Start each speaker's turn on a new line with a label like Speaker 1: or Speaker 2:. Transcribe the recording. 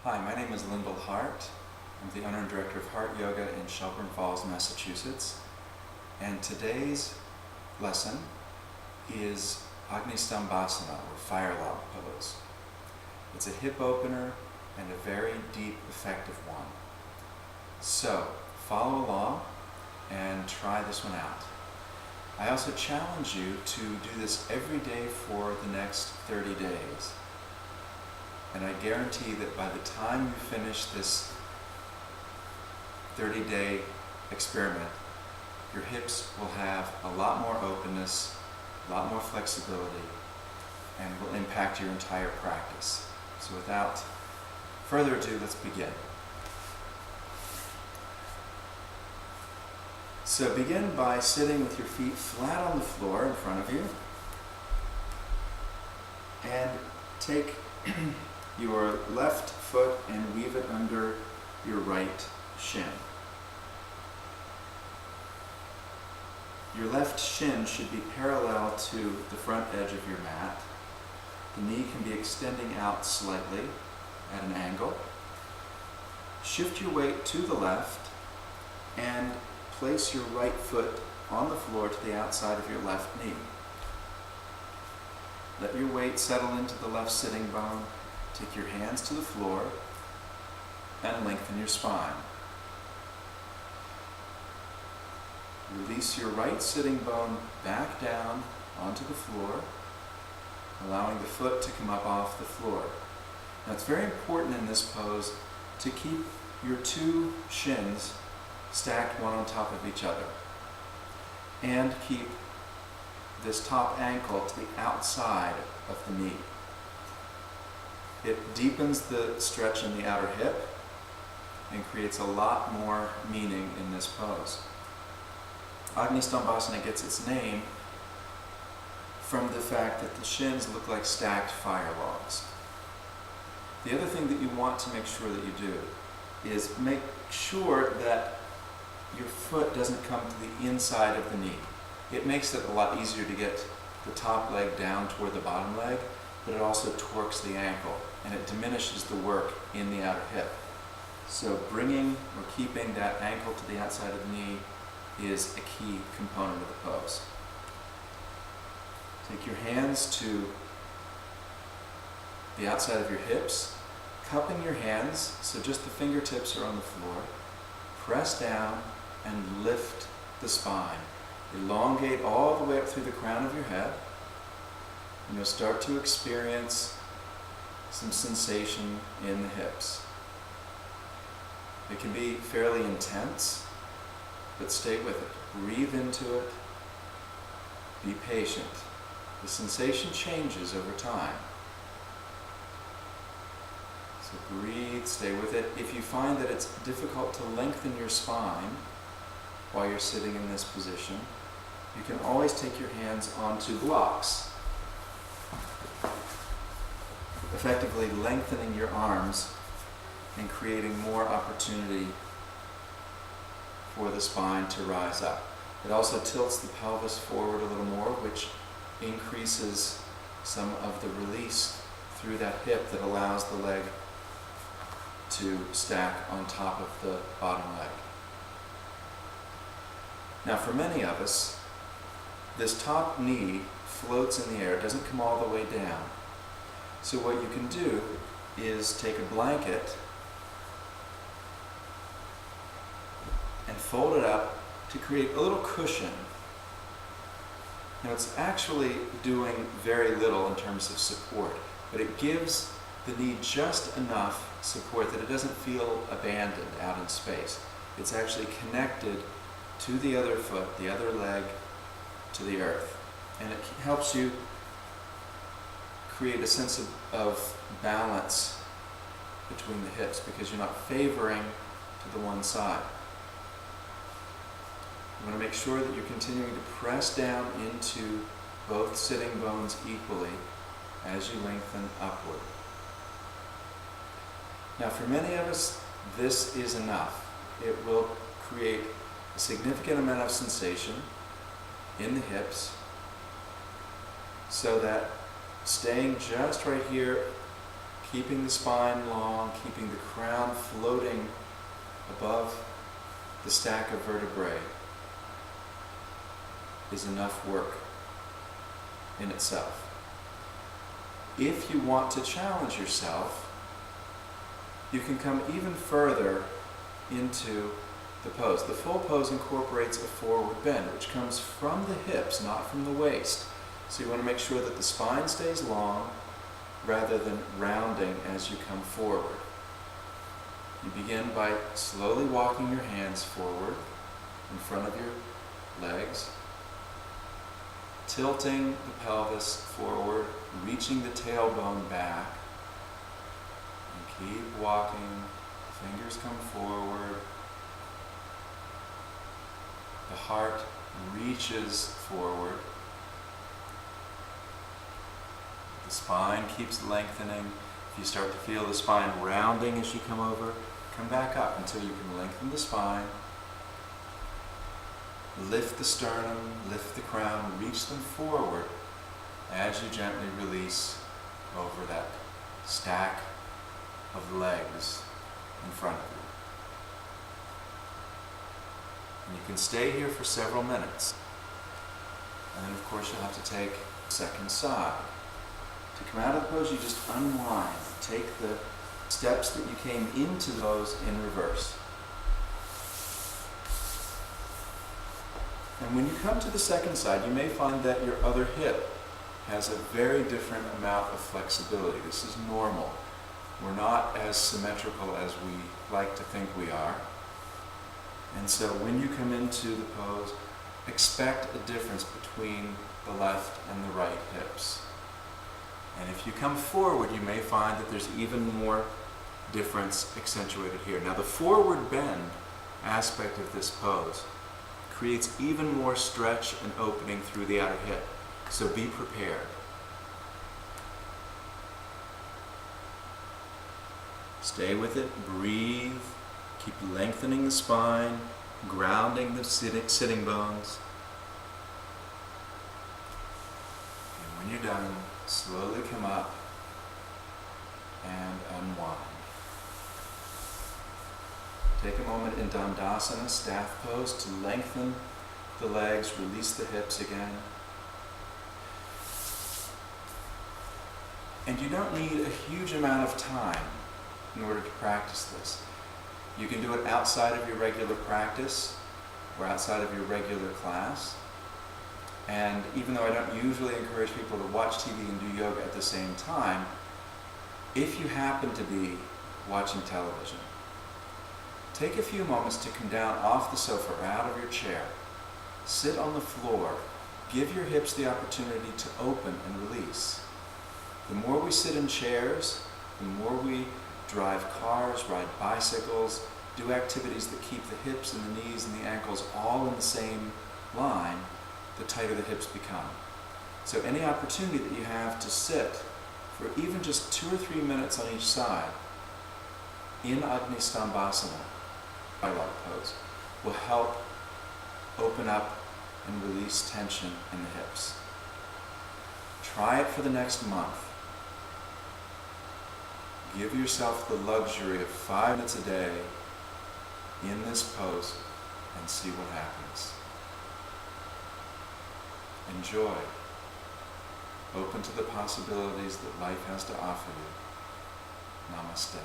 Speaker 1: Hi, my name is Lindel Hart. I'm the owner and director of Hart Yoga in Shelburne Falls, Massachusetts. And today's lesson is Agnistambhasana, or Firelog Pose. It's a hip opener and a very deep, effective one. So, follow along and try this one out. I also challenge you to do this every day for the next 30 days. And I guarantee that by the time you finish this 30-day experiment, your hips will have a lot more openness, a lot more flexibility, and will impact your entire practice. So without further ado, let's begin. So begin by sitting with your feet flat on the floor in front of you, and take your left foot and weave it under your right shin. Your left shin should be parallel to the front edge of your mat. The knee can be extending out slightly at an angle. Shift your weight to the left and place your right foot on the floor to the outside of your left knee. Let your weight settle into the left sitting bone. Take your hands to the floor and lengthen your spine. Release your right sitting bone back down onto the floor, allowing the foot to come up off the floor. Now it's very important in this pose to keep your two shins stacked one on top of each other, and keep this top ankle to the outside of the knee. It deepens the stretch in the outer hip and creates a lot more meaning in this pose. Agnistambhasana gets its name from the fact that the shins look like stacked fire logs. The other thing that you want to make sure that you do is make sure that your foot doesn't come to the inside of the knee. It makes it a lot easier to get the top leg down toward the bottom leg, but it also torques the ankle and it diminishes the work in the outer hip. So bringing or keeping that ankle to the outside of the knee is a key component of the pose. Take your hands to the outside of your hips, cupping your hands so just the fingertips are on the floor. Press down and lift the spine. Elongate all the way up through the crown of your head, and you'll start to experience some sensation in the hips. It can be fairly intense, but stay with it. Breathe into it. Be patient. The sensation changes over time. So breathe, stay with it. If you find that it's difficult to lengthen your spine while you're sitting in this position, you can always take your hands onto blocks, effectively lengthening your arms and creating more opportunity for the spine to rise up. It also tilts the pelvis forward a little more, which increases some of the release through that hip that allows the leg to stack on top of the bottom leg. Now for many of us, this top knee floats in the air, doesn't come all the way down. So what you can do is take a blanket and fold it up to create a little cushion. Now it's actually doing very little in terms of support, but it gives the knee just enough support that it doesn't feel abandoned out in space. It's actually connected to the other foot, the other leg, to the earth. And it helps you create a sense of balance between the hips because you're not favoring to the one side. You want to make sure that you're continuing to press down into both sitting bones equally as you lengthen upward. Now for many of us, this is enough. It will create a significant amount of sensation in the hips so that staying just right here Keeping the spine long, keeping the crown floating above the stack of vertebrae is enough work in itself. If you want to challenge yourself, you can come even further into the pose. The full pose incorporates a forward bend, which comes from the hips, not from the waist. So you want to make sure that the spine stays long rather than rounding as you come forward. You begin by slowly walking your hands forward in front of your legs, tilting the pelvis forward, reaching the tailbone back, and keep walking. Fingers come forward. The heart reaches forward. The spine keeps lengthening. If you start to feel the spine rounding as you come over, come back up until you can lengthen the spine. Lift the sternum, lift the crown, reach them forward as you gently release over that stack of legs in front of you. And you can stay here for several minutes. And then of course you'll have to take the second side. To come out of the pose, you just unwind. Take the steps that you came into the pose in reverse. And when you come to the second side, you may find that your other hip has a very different amount of flexibility. This is normal. We're not as symmetrical as we like to think we are. And so when you come into the pose, expect a difference between the left and the right hips. And if you come forward, you may find that there's even more difference accentuated here. Now the forward bend aspect of this pose creates even more stretch and opening through the outer hip. So be prepared. Stay with it, breathe, keep lengthening the spine, grounding the sitting bones. And when you're done, slowly come up and unwind. Take a moment in Dandasana, staff pose, to lengthen the legs, release the hips again. And you don't need a huge amount of time in order to practice this. You can do it outside of your regular practice or outside of your regular class. And even though I don't usually encourage people to watch TV and do yoga at the same time, if you happen to be watching television, take a few moments to come down off the sofa or out of your chair. Sit on the floor. Give your hips the opportunity to open and release. The more we sit in chairs, the more we drive cars, ride bicycles, do activities that keep the hips and the knees and the ankles all in the same line, the tighter the hips become. So any opportunity that you have to sit for even just 2 or 3 minutes on each side in Agnistambhasana, Firelog Pose, will help open up and release tension in the hips. Try it for the next month. Give yourself the luxury of 5 minutes a day in this pose and see what happens. Enjoy. Open to the possibilities that life has to offer you. Namaste.